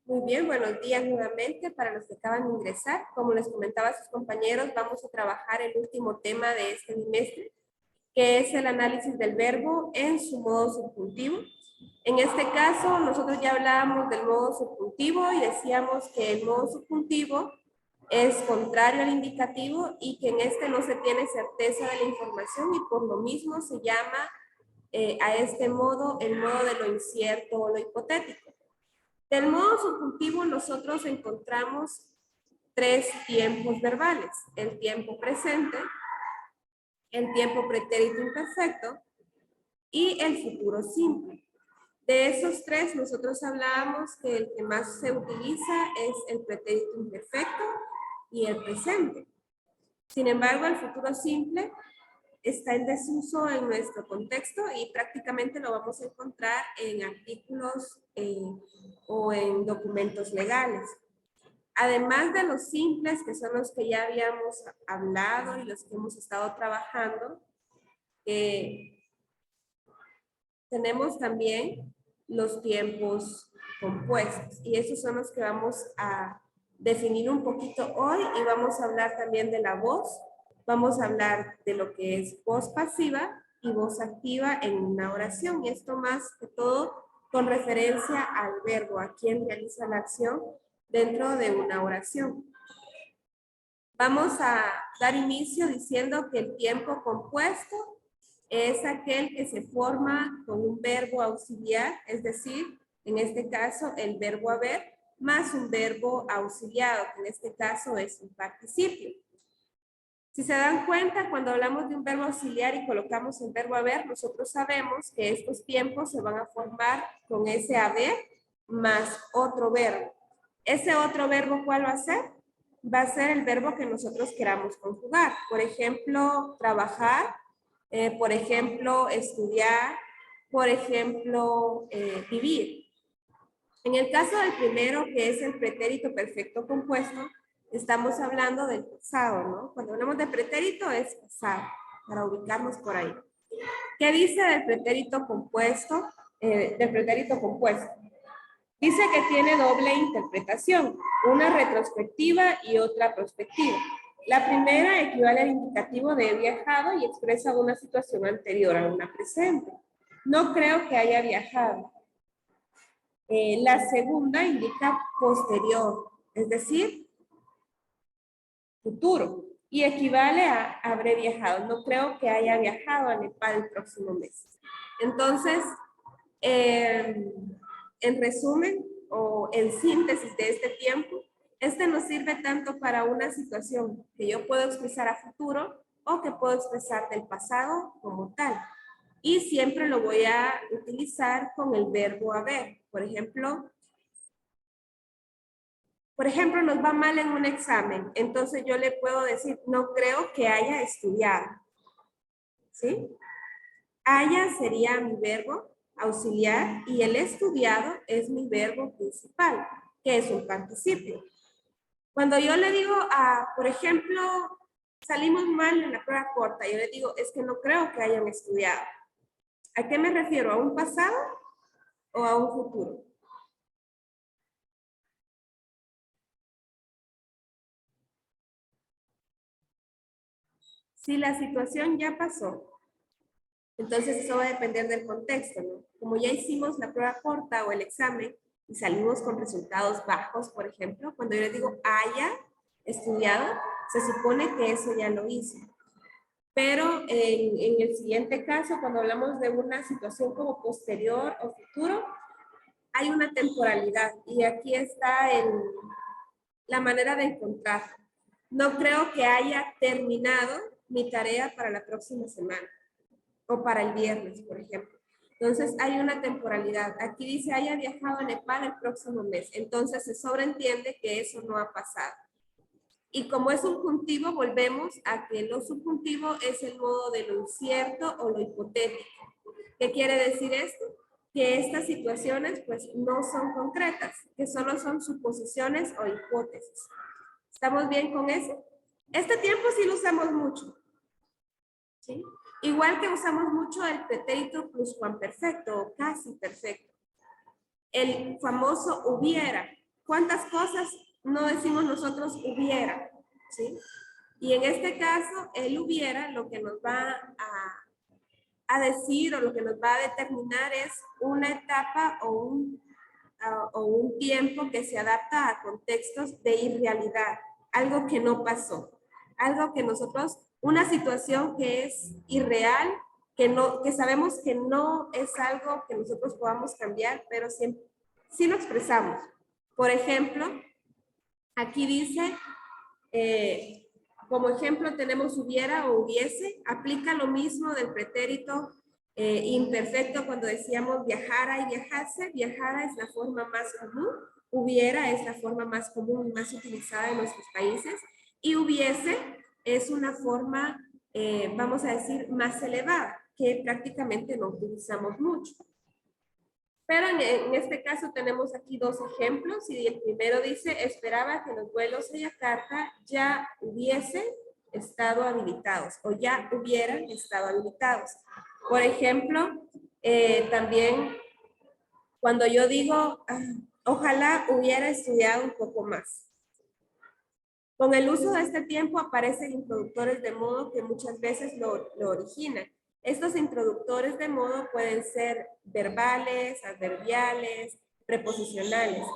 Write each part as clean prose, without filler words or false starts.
Muy bien, buenos días nuevamente para los que acaban de ingresar. Como les comentaba a sus compañeros, vamos a trabajar el último tema de este bimestre, que es el análisis del verbo en su modo subjuntivo. En este caso, nosotros ya hablábamos del modo subjuntivo y decíamos que el modo subjuntivo es contrario al indicativo y que en este no se tiene certeza de la información y por lo mismo se llama a este modo el modo de lo incierto o lo hipotético. Del modo subjuntivo nosotros encontramos tres tiempos verbales: el tiempo presente, el tiempo pretérito imperfecto y el futuro simple. De esos tres nosotros hablábamos que el que más se utiliza es el pretérito imperfecto y el presente. Sin embargo, el futuro simple está en desuso en nuestro contexto y prácticamente lo vamos a encontrar en artículos o en documentos legales. Además de los simples, que son los que ya habíamos hablado y los que hemos estado trabajando, tenemos también los tiempos compuestos y esos son los que vamos a definir un poquito hoy y vamos a hablar también de la voz. Vamos a hablar de lo que es voz pasiva y voz activa en una oración. Y esto más que todo con referencia al verbo, a quien realiza la acción dentro de una oración. Vamos a dar inicio diciendo que el tiempo compuesto es aquel que se forma con un verbo auxiliar, es decir, en este caso el verbo haber, más un verbo auxiliado, que en este caso es un participio. Si se dan cuenta, cuando hablamos de un verbo auxiliar y colocamos el verbo haber, nosotros sabemos que estos tiempos se van a formar con ese haber más otro verbo. ¿Ese otro verbo cuál va a ser? Va a ser el verbo que nosotros queramos conjugar. Por ejemplo, trabajar, por ejemplo, estudiar, por ejemplo, vivir. En el caso del primero, que es el pretérito perfecto compuesto, estamos hablando del pasado, ¿no? Cuando hablamos de pretérito es pasado, para ubicarnos por ahí. ¿Qué dice del pretérito compuesto? Dice que tiene doble interpretación, una retrospectiva y otra prospectiva. La primera equivale al indicativo de he viajado y expresa una situación anterior a una presente. No creo que haya viajado. La segunda indica posterior, es decir, futuro, y equivale a habré viajado. No creo que haya viajado a Nepal el próximo mes. Entonces, en resumen o en síntesis de este tiempo, este nos sirve tanto para una situación que yo puedo expresar a futuro o que puedo expresar del pasado como tal. Y siempre lo voy a utilizar con el verbo haber. Por ejemplo, nos va mal en un examen, entonces yo le puedo decir, no creo que haya estudiado. ¿Sí? Haya sería mi verbo auxiliar y el estudiado es mi verbo principal, que es un participio. Cuando yo le digo por ejemplo, salimos mal en la prueba corta, yo le digo, es que no creo que hayan estudiado. ¿A qué me refiero? ¿A un pasado o a un futuro? Si la situación ya pasó, entonces eso va a depender del contexto, ¿no? Como ya hicimos la prueba corta o el examen y salimos con resultados bajos, por ejemplo, cuando yo le digo haya estudiado, se supone que eso ya lo hizo. Pero en el siguiente caso, cuando hablamos de una situación como posterior o futuro, hay una temporalidad y aquí está la manera de encontrar. No creo que haya terminado mi tarea para la próxima semana o para el viernes, por ejemplo. Entonces hay una temporalidad. Aquí dice haya viajado a Nepal el próximo mes. Entonces se sobreentiende que eso no ha pasado. Y como es subjuntivo, volvemos a que lo subjuntivo es el modo de lo incierto o lo hipotético. ¿Qué quiere decir esto? Que estas situaciones pues no son concretas, que solo son suposiciones o hipótesis. ¿Estamos bien con eso? Este tiempo sí lo usamos mucho. ¿Sí? Igual que usamos mucho el pretérito pluscuamperfecto o casi perfecto. El famoso hubiera. ¿cuántas cosas no decimos nosotros hubiera? ¿Sí? Y en este caso, el hubiera lo que nos va a decir o lo que nos va a determinar es una etapa o un tiempo que se adapta a contextos de irrealidad, algo que no pasó, algo que nosotros, una situación que es irreal, que sabemos que no es algo que nosotros podamos cambiar, pero sí lo expresamos. Por ejemplo, aquí dice, como ejemplo tenemos hubiera o hubiese, aplica lo mismo del pretérito imperfecto cuando decíamos viajara y viajase. Viajara es la forma más común, hubiera es la forma más común y más utilizada en nuestros países, y hubiese es una forma, vamos a decir, más elevada, que prácticamente no utilizamos mucho. Pero en este caso tenemos aquí dos ejemplos y el primero dice, esperaba que los vuelos a Yakarta ya hubiesen estado habilitados o ya hubieran estado habilitados. Por ejemplo, también cuando yo digo, ojalá hubiera estudiado un poco más. Con el uso de este tiempo aparecen introductores de modo que muchas veces lo originan. Estos introductores de modo pueden ser verbales, adverbiales, preposicionales.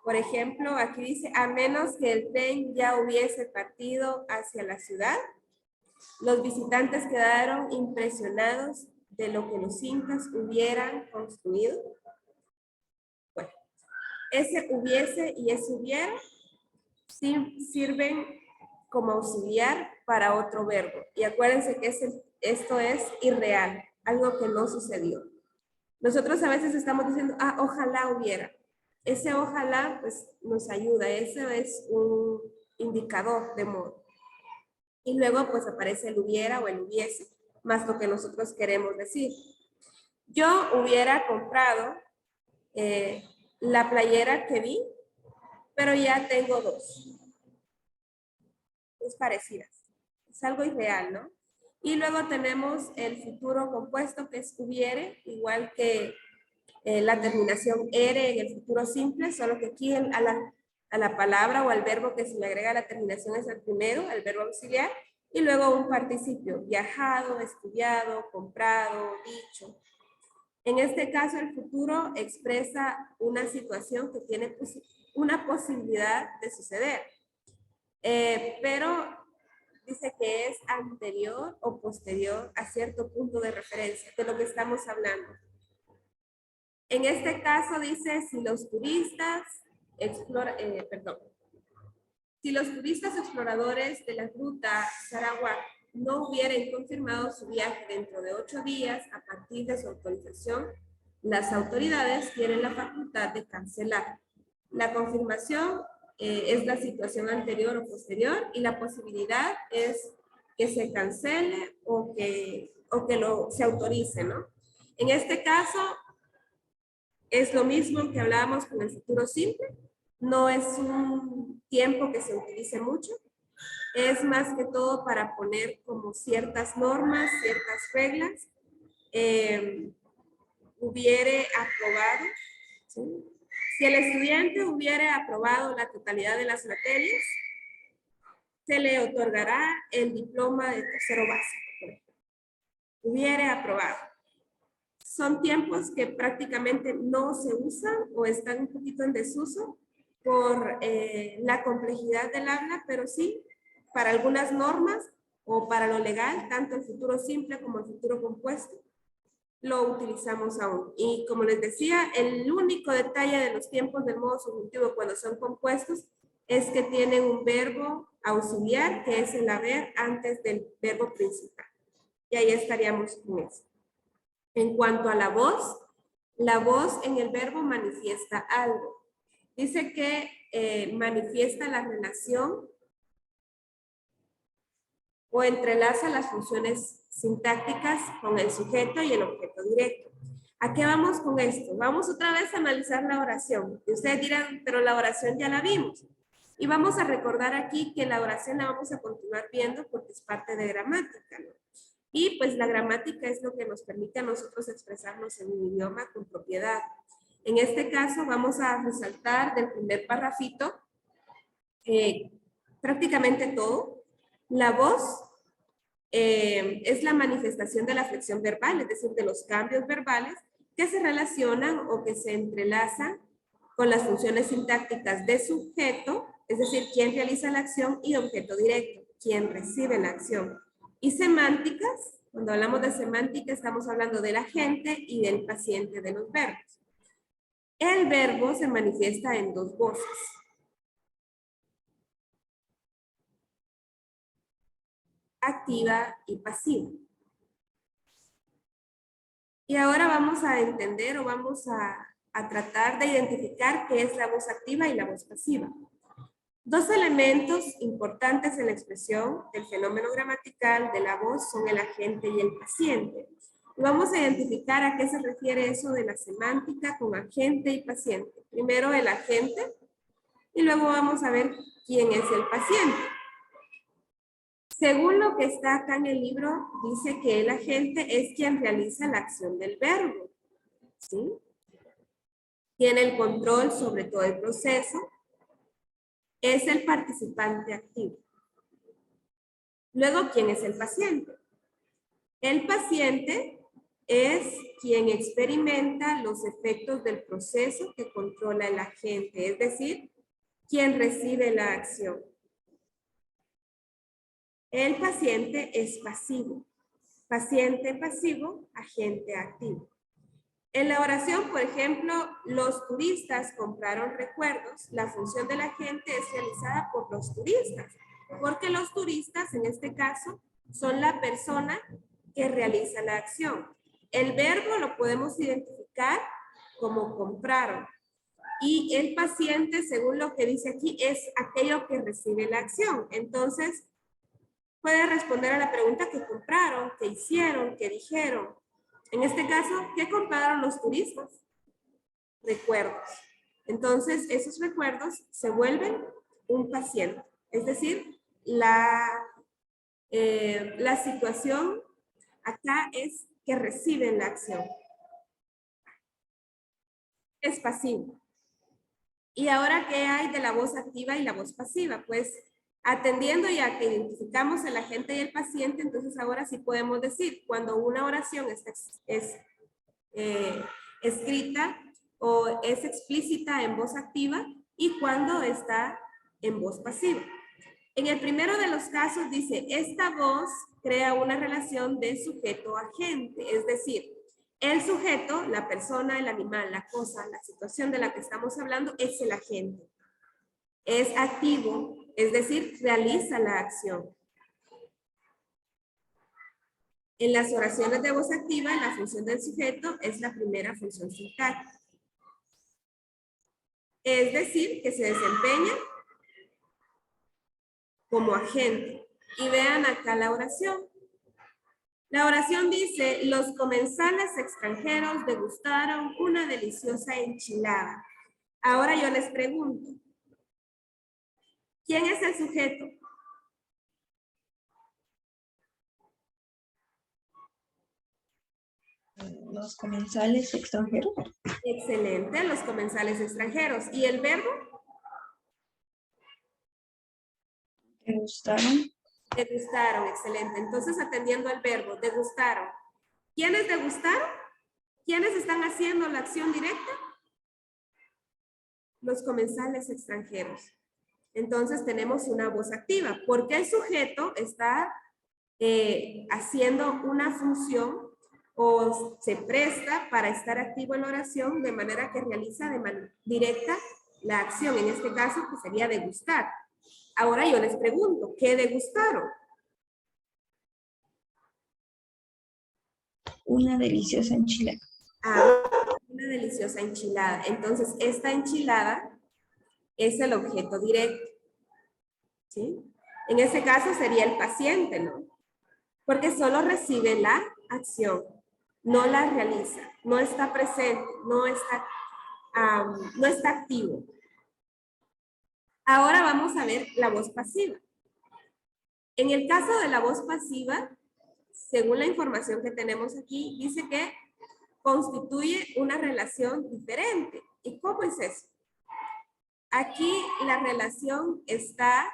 Por ejemplo, aquí dice, a menos que el tren ya hubiese partido hacia la ciudad, los visitantes quedaron impresionados de lo que los incas hubieran construido. Bueno, ese hubiese y ese hubiera sirven como auxiliar para otro verbo. Y acuérdense que esto es irreal, algo que no sucedió. Nosotros a veces estamos diciendo, ojalá hubiera. Ese ojalá pues nos ayuda, ese es un indicador de modo. Y luego pues aparece el hubiera o el hubiese, más lo que nosotros queremos decir. Yo hubiera comprado la playera que vi, pero ya tengo dos. Es parecidas. Es algo irreal, ¿no? Y luego tenemos el futuro compuesto que es hubiere, igual que la terminación ere en el futuro simple, solo que aquí a la palabra o al verbo que se le agrega la terminación es el primero, el verbo auxiliar, y luego un participio, viajado, estudiado, comprado, dicho. En este caso, el futuro expresa una situación que tiene una posibilidad de suceder. Pero dice que es anterior o posterior a cierto punto de referencia de lo que estamos hablando. En este caso dice, si los turistas exploradores de la ruta Sarawak no hubieran confirmado su viaje dentro de 8 días a partir de su autorización, las autoridades tienen la facultad de cancelar. La confirmación es la situación anterior o posterior y la posibilidad es que se cancele o que se autorice, ¿no? En este caso, es lo mismo que hablábamos con el futuro simple. No es un tiempo que se utilice mucho. Es más que todo para poner como ciertas normas, ciertas reglas. Hubiere aprobado, ¿sí? Si el estudiante hubiera aprobado la totalidad de las materias, se le otorgará el diploma de tercero básico. Hubiera aprobado. Son tiempos que prácticamente no se usan o están un poquito en desuso por la complejidad del habla, pero sí, para algunas normas o para lo legal, tanto el futuro simple como el futuro compuesto, lo utilizamos aún. Y como les decía, el único detalle de los tiempos del modo subjuntivo cuando son compuestos es que tienen un verbo auxiliar, que es el haber antes del verbo principal. Y ahí estaríamos con eso. En cuanto a la voz en el verbo manifiesta algo. Dice que manifiesta la relación o entrelaza las funciones sintácticas con el sujeto y el objeto directo. ¿A qué vamos con esto? Vamos otra vez a analizar la oración. Y ustedes dirán, pero la oración ya la vimos. Y vamos a recordar aquí que la oración la vamos a continuar viendo porque es parte de gramática, ¿no? Y pues la gramática es lo que nos permite a nosotros expresarnos en un idioma con propiedad. En este caso vamos a resaltar del primer parrafito prácticamente todo. La voz es la manifestación de la flexión verbal, es decir, de los cambios verbales que se relacionan o que se entrelazan con las funciones sintácticas de sujeto, es decir, quien realiza la acción, y objeto directo, quien recibe la acción. Y semánticas, cuando hablamos de semántica estamos hablando del agente y del paciente de los verbos. El verbo se manifiesta en dos voces. Activa y pasiva. Y ahora vamos a entender o vamos a tratar de identificar qué es la voz activa y la voz pasiva. Dos elementos importantes en la expresión del fenómeno gramatical de la voz son el agente y el paciente. Y vamos a identificar a qué se refiere eso de la semántica con agente y paciente. Primero el agente y luego vamos a ver quién es el paciente. Según lo que está acá en el libro, dice que el agente es quien realiza la acción del verbo, ¿sí? Tiene el control sobre todo el proceso, es el participante activo. Luego, ¿quién es el paciente? El paciente es quien experimenta los efectos del proceso que controla el agente, es decir, quien recibe la acción. El paciente es pasivo. Paciente pasivo, agente activo. En la oración, por ejemplo, los turistas compraron recuerdos. La función del agente es realizada por los turistas, porque los turistas, en este caso, son la persona que realiza la acción. El verbo lo podemos identificar como compraron. Y el paciente, según lo que dice aquí, es aquello que recibe la acción. Entonces, puede responder a la pregunta que compraron, que hicieron, que dijeron. En este caso, ¿qué compraron los turistas? Recuerdos. Entonces, esos recuerdos se vuelven un paciente. Es decir, la situación acá es que reciben la acción. Es pasivo. ¿Y ahora qué hay de la voz activa y la voz pasiva? Pues atendiendo ya que identificamos el agente y el paciente, entonces ahora sí podemos decir cuando una oración es escrita o es explícita en voz activa y cuando está en voz pasiva. En el primero de los casos dice, esta voz crea una relación de sujeto-agente, es decir, el sujeto, la persona, el animal, la cosa, la situación de la que estamos hablando es el agente. Es activo, es decir, realiza la acción. En las oraciones de voz activa, la función del sujeto es la primera función sintáctica. Es decir, que se desempeña como agente. Y vean acá la oración. La oración dice, los comensales extranjeros degustaron una deliciosa enchilada. Ahora yo les pregunto, ¿quién es el sujeto? Los comensales extranjeros. Excelente, los comensales extranjeros. ¿Y el verbo? Degustaron. Degustaron, excelente. Entonces, atendiendo al verbo, degustaron. ¿Quiénes degustaron? ¿Quiénes están haciendo la acción directa? Los comensales extranjeros. Entonces, tenemos una voz activa, porque el sujeto está haciendo una función o se presta para estar activo en la oración de manera que realiza de manera directa la acción, en este caso que sería degustar. Ahora yo les pregunto, ¿qué degustaron? Una deliciosa enchilada. Ah, una deliciosa enchilada. Entonces, esta enchilada es el objeto directo. ¿Sí? En este caso sería el paciente, ¿no? Porque solo recibe la acción, no la realiza, no está presente, no está activo. Ahora vamos a ver la voz pasiva. En el caso de la voz pasiva, según la información que tenemos aquí, dice que constituye una relación diferente. ¿Y cómo es eso? Aquí la relación está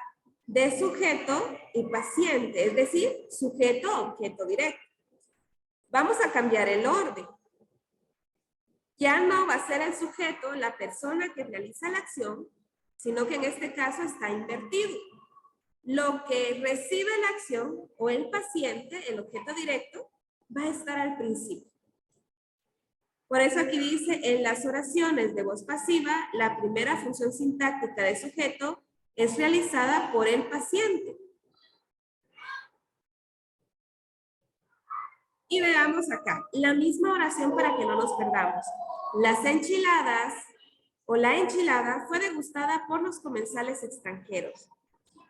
de sujeto y paciente, es decir, sujeto-objeto directo. Vamos a cambiar el orden. Ya no va a ser el sujeto la persona que realiza la acción, sino que en este caso está invertido. Lo que recibe la acción o el paciente, el objeto directo, va a estar al principio. Por eso aquí dice, en las oraciones de voz pasiva, la primera función sintáctica de sujeto es realizada por el paciente. Y veamos acá, la misma oración para que no nos perdamos. Las enchiladas o la enchilada fue degustada por los comensales extranjeros.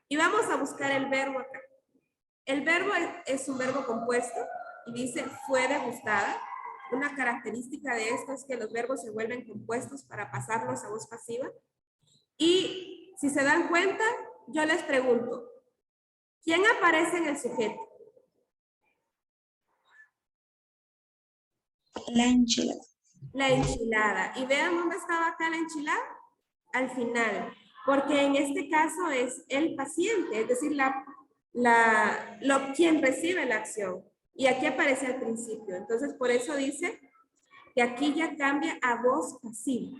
Y vamos a buscar el verbo acá. El verbo es un verbo compuesto y dice fue degustada. Una característica de esto es que los verbos se vuelven compuestos para pasarlos a voz pasiva. Y si se dan cuenta, yo les pregunto, ¿quién aparece en el sujeto? La enchilada. La enchilada. ¿Y vean dónde estaba acá la enchilada? Al final. Porque en este caso es el paciente, es decir, quien recibe la acción. Y aquí aparece al principio. Entonces, por eso dice que aquí ya cambia a voz pasiva.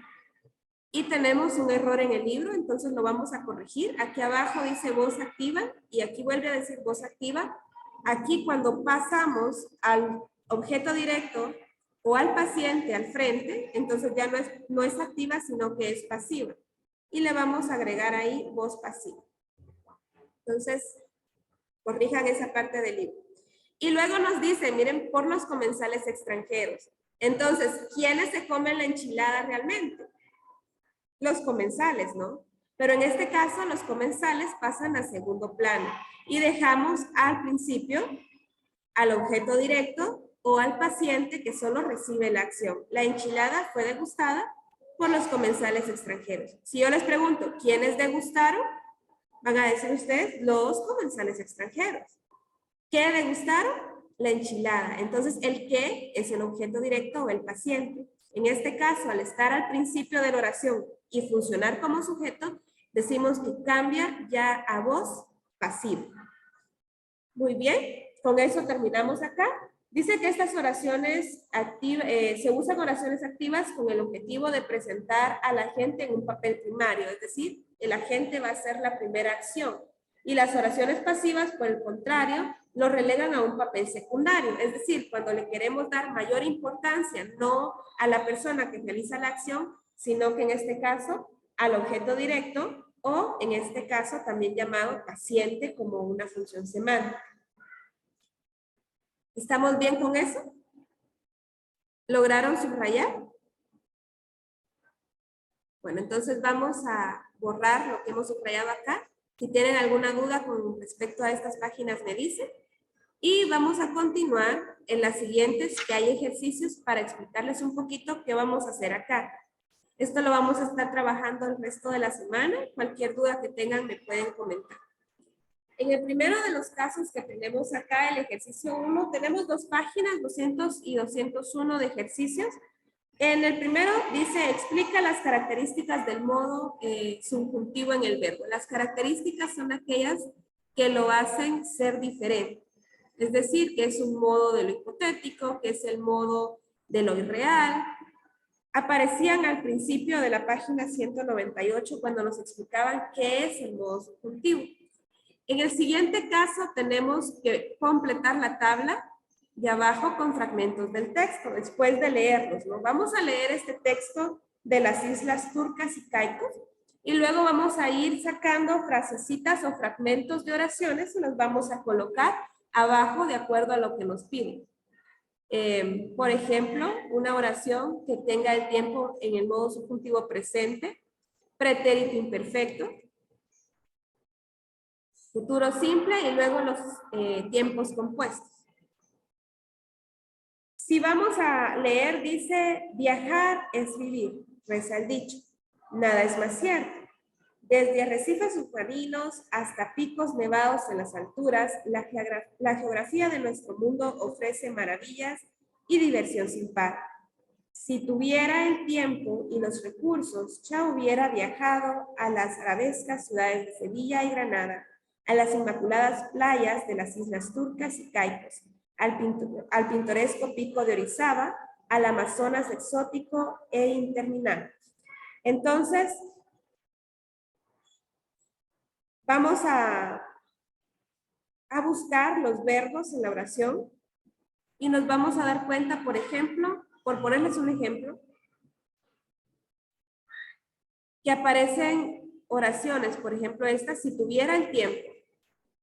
Y tenemos un error en el libro, entonces lo vamos a corregir. Aquí abajo dice voz activa y aquí vuelve a decir voz activa. Aquí cuando pasamos al objeto directo o al paciente al frente, entonces ya no es activa, sino que es pasiva. Y le vamos a agregar ahí voz pasiva. Entonces, corrijan esa parte del libro. Y luego nos dice, miren, por los comensales extranjeros. Entonces, ¿quiénes se comen la enchilada realmente? Los comensales, ¿no? Pero en este caso, los comensales pasan a segundo plano. Y dejamos al principio al objeto directo o al paciente que solo recibe la acción. La enchilada fue degustada por los comensales extranjeros. Si yo les pregunto, ¿quiénes degustaron? Van a decir ustedes, los comensales extranjeros. ¿Qué degustaron? La enchilada. Entonces, el qué es el objeto directo o el paciente. En este caso, al estar al principio de la oración y funcionar como sujeto, decimos que cambia ya a voz pasiva. Muy bien, con eso terminamos acá. Dice que estas oraciones se usan oraciones activas con el objetivo de presentar al agente en un papel primario, es decir, el agente va a hacer la primera acción. Y las oraciones pasivas, por el contrario, lo relegan a un papel secundario, es decir, cuando le queremos dar mayor importancia, no a la persona que realiza la acción, sino que en este caso al objeto directo o en este caso también llamado paciente como una función semántica. ¿Estamos bien con eso? ¿Lograron subrayar? Bueno, entonces vamos a borrar lo que hemos subrayado acá. Si tienen alguna duda con respecto a estas páginas, me dicen. Y vamos a continuar en las siguientes, que hay ejercicios para explicarles un poquito qué vamos a hacer acá. Esto lo vamos a estar trabajando el resto de la semana. Cualquier duda que tengan me pueden comentar. En el primero de los casos que tenemos acá, el ejercicio 1, tenemos dos páginas, 200 y 201 de ejercicios. En el primero dice, explica las características del modo subjuntivo en el verbo. Las características son aquellas que lo hacen ser diferente. Es decir, que es un modo de lo hipotético, que es el modo de lo irreal. Aparecían al principio de la página 198 cuando nos explicaban qué es el modo subjuntivo. En el siguiente caso tenemos que completar la tabla de abajo con fragmentos del texto, después de leerlos, ¿no? Vamos a leer este texto de las Islas Turcas y Caicos y luego vamos a ir sacando frasecitas o fragmentos de oraciones y los vamos a colocar abajo de acuerdo a lo que nos piden. Por ejemplo, una oración que tenga el tiempo en el modo subjuntivo presente, pretérito imperfecto, futuro simple y luego los tiempos compuestos. Si vamos a leer, dice, viajar es vivir, reza el dicho. Nada es más cierto. Desde arrecifes submarinos hasta picos nevados en las alturas, la geografía de nuestro mundo ofrece maravillas y diversión sin par. Si tuviera el tiempo y los recursos, ya hubiera viajado a las arabescas ciudades de Sevilla y Granada, a las inmaculadas playas de las Islas Turcas y Caicos, al pintoresco pico de Orizaba, al Amazonas exótico e interminable. Entonces, vamos a buscar los verbos en la oración y nos vamos a dar cuenta, por ejemplo, por ponerles un ejemplo, que aparecen oraciones, por ejemplo esta, si tuviera el tiempo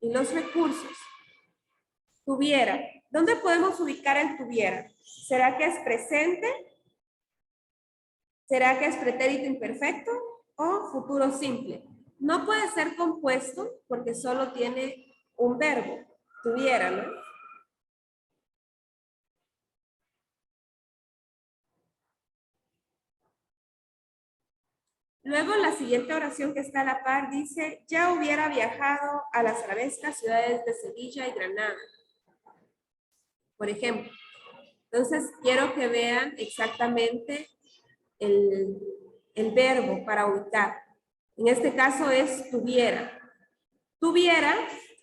y los recursos, tuviera. ¿Dónde podemos ubicar el tuviera? ¿Será que es presente? ¿Será que es pretérito imperfecto o futuro simple? No puede ser compuesto porque solo tiene un verbo, tuviera, ¿no? Luego la siguiente oración que está a la par dice, ya hubiera viajado a las arabescas ciudades de Sevilla y Granada. Por ejemplo. Entonces quiero que vean exactamente el verbo para ubicar. En este caso es tuviera. Tuviera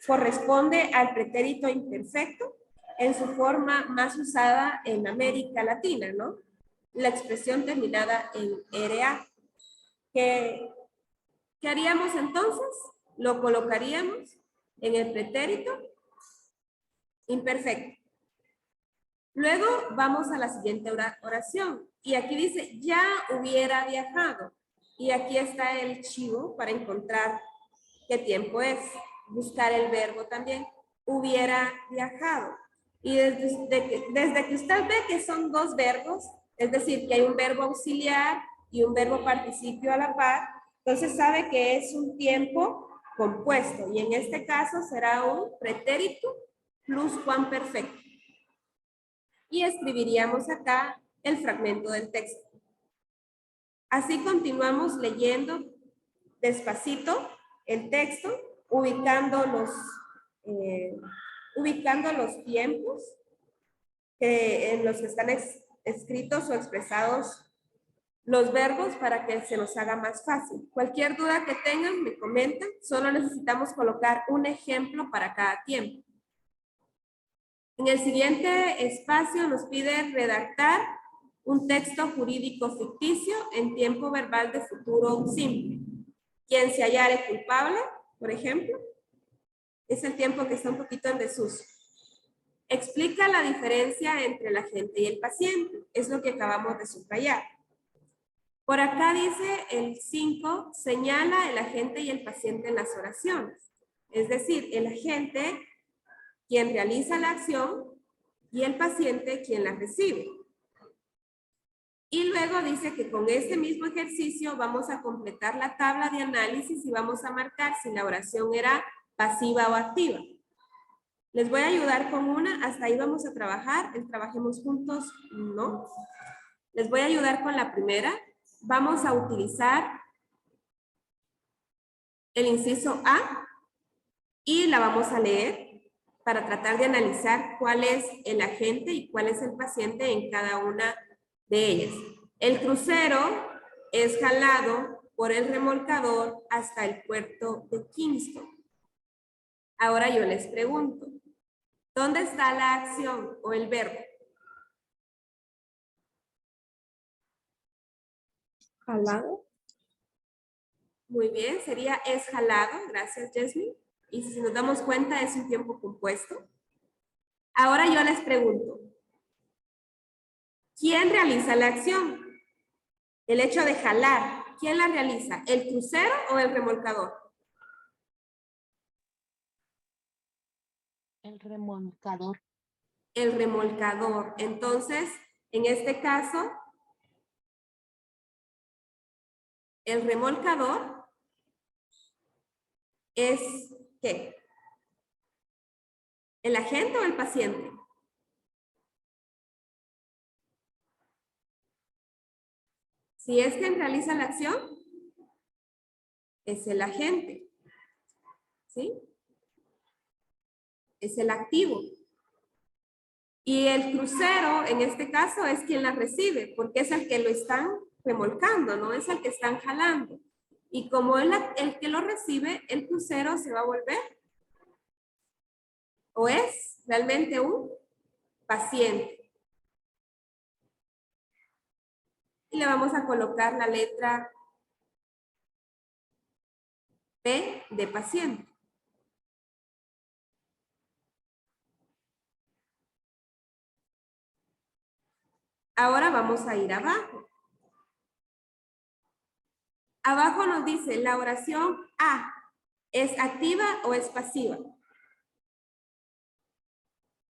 corresponde al pretérito imperfecto en su forma más usada en América Latina, ¿no? La expresión terminada en RA. ¿Qué haríamos entonces? Lo colocaríamos en el pretérito imperfecto. Luego vamos a la siguiente oración. Y aquí dice, ya hubiera viajado. Y aquí está el chivo para encontrar qué tiempo es. Buscar el verbo también. Hubiera viajado. Y desde que usted ve que son dos verbos, es decir, que hay un verbo auxiliar y un verbo participio a la par, entonces sabe que es un tiempo compuesto. Y en este caso será un pretérito pluscuamperfecto. Y escribiríamos acá el fragmento del texto. Así continuamos leyendo despacito el texto, ubicando los tiempos en los que están escritos o expresados los verbos para que se nos haga más fácil. Cualquier duda que tengan, me comentan. Solo necesitamos colocar un ejemplo para cada tiempo. En el siguiente espacio nos pide redactar un texto jurídico ficticio en tiempo verbal de futuro simple. Quien se hallare culpable, por ejemplo, es el tiempo que está un poquito en desuso. Explica la diferencia entre el agente y el paciente. Es lo que acabamos de subrayar. Por acá dice el 5, señala el agente y el paciente en las oraciones. Es decir, el agente quien realiza la acción y el paciente quien la recibe. Y luego dice que con este mismo ejercicio vamos a completar la tabla de análisis y vamos a marcar si la oración era pasiva o activa. Les voy a ayudar con una, hasta ahí vamos a trabajar, el trabajemos juntos, no. Les voy a ayudar con la primera. Vamos a utilizar el inciso A y la vamos a leer para tratar de analizar cuál es el agente y cuál es el paciente en cada una de ellas. El crucero es jalado por el remolcador hasta el puerto de Kingston. Ahora yo les pregunto, ¿dónde está la acción o el verbo? Jalado. Muy bien, sería es jalado, gracias Jasmine. Y si nos damos cuenta es un tiempo compuesto. Ahora yo les pregunto, ¿quién realiza la acción? El hecho de jalar, ¿quién la realiza? ¿El crucero o el remolcador? El remolcador. El remolcador. Entonces, en este caso, el remolcador es ¿qué? ¿El agente o el paciente? Si es quien realiza la acción, es el agente. ¿Sí? Es el activo. Y el crucero, en este caso, es quien la recibe, porque es el que lo están remolcando, no es el que están jalando. Y como es el que lo recibe, el crucero se va a volver, o es realmente un paciente. Y le vamos a colocar la letra P de paciente. Ahora vamos a ir abajo. Abajo nos dice, la oración A, ¿es activa o es pasiva?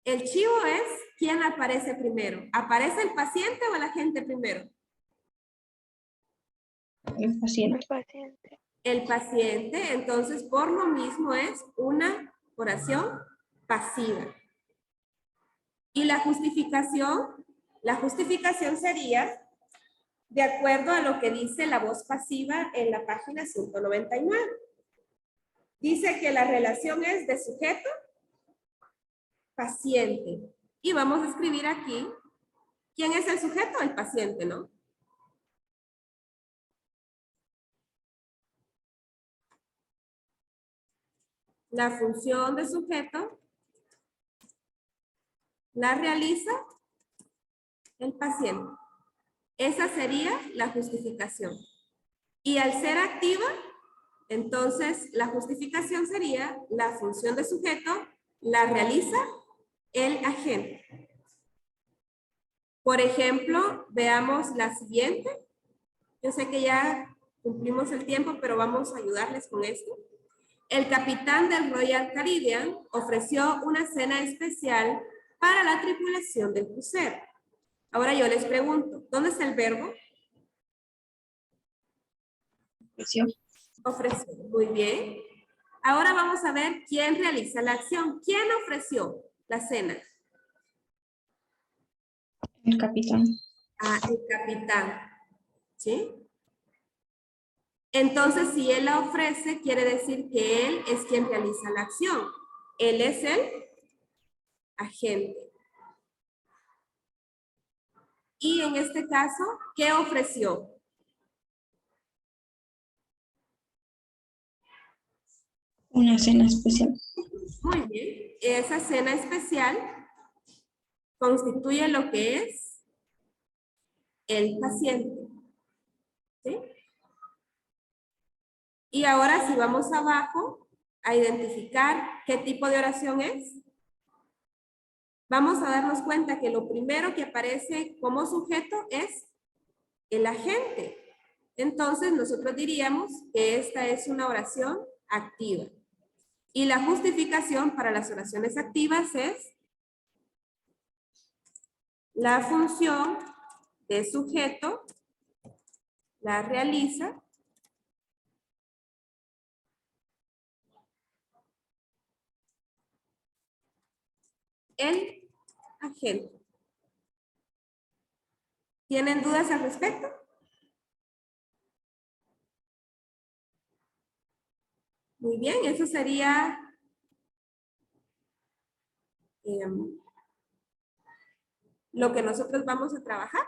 El chivo es, ¿quién aparece primero? ¿Aparece el paciente o el agente primero? El paciente. El paciente. El paciente, entonces por lo mismo es una oración pasiva. Y la justificación sería de acuerdo a lo que dice la voz pasiva en la página 199. Dice que la relación es de sujeto, paciente. Y vamos a escribir aquí, ¿quién es el sujeto? El paciente, ¿no? La función de sujeto la realiza el paciente. Esa sería la justificación. Y al ser activa, entonces la justificación sería la función de sujeto la realiza el agente. Por ejemplo, veamos la siguiente. Yo sé que ya cumplimos el tiempo, pero vamos a ayudarles con esto. El capitán del Royal Caribbean ofreció una cena especial para la tripulación del crucero. Ahora yo les pregunto, ¿dónde está el verbo? Ofreció. Ofreció. Muy bien. Ahora vamos a ver quién realiza la acción. ¿Quién ofreció la cena? El capitán. Ah, el capitán. ¿Sí? Entonces, si él la ofrece, quiere decir que él es quien realiza la acción. Él es el agente. Y en este caso, ¿qué ofreció? Una cena especial. Muy bien. Esa cena especial constituye lo que es el paciente. ¿Sí? Y ahora si vamos abajo a identificar qué tipo de oración es, vamos a darnos cuenta que lo primero que aparece como sujeto es el agente. Entonces nosotros diríamos que esta es una oración activa. Y la justificación para las oraciones activas es la función de sujeto la realiza el agente. ¿Tienen dudas al respecto? Muy bien, eso sería lo que nosotros vamos a trabajar.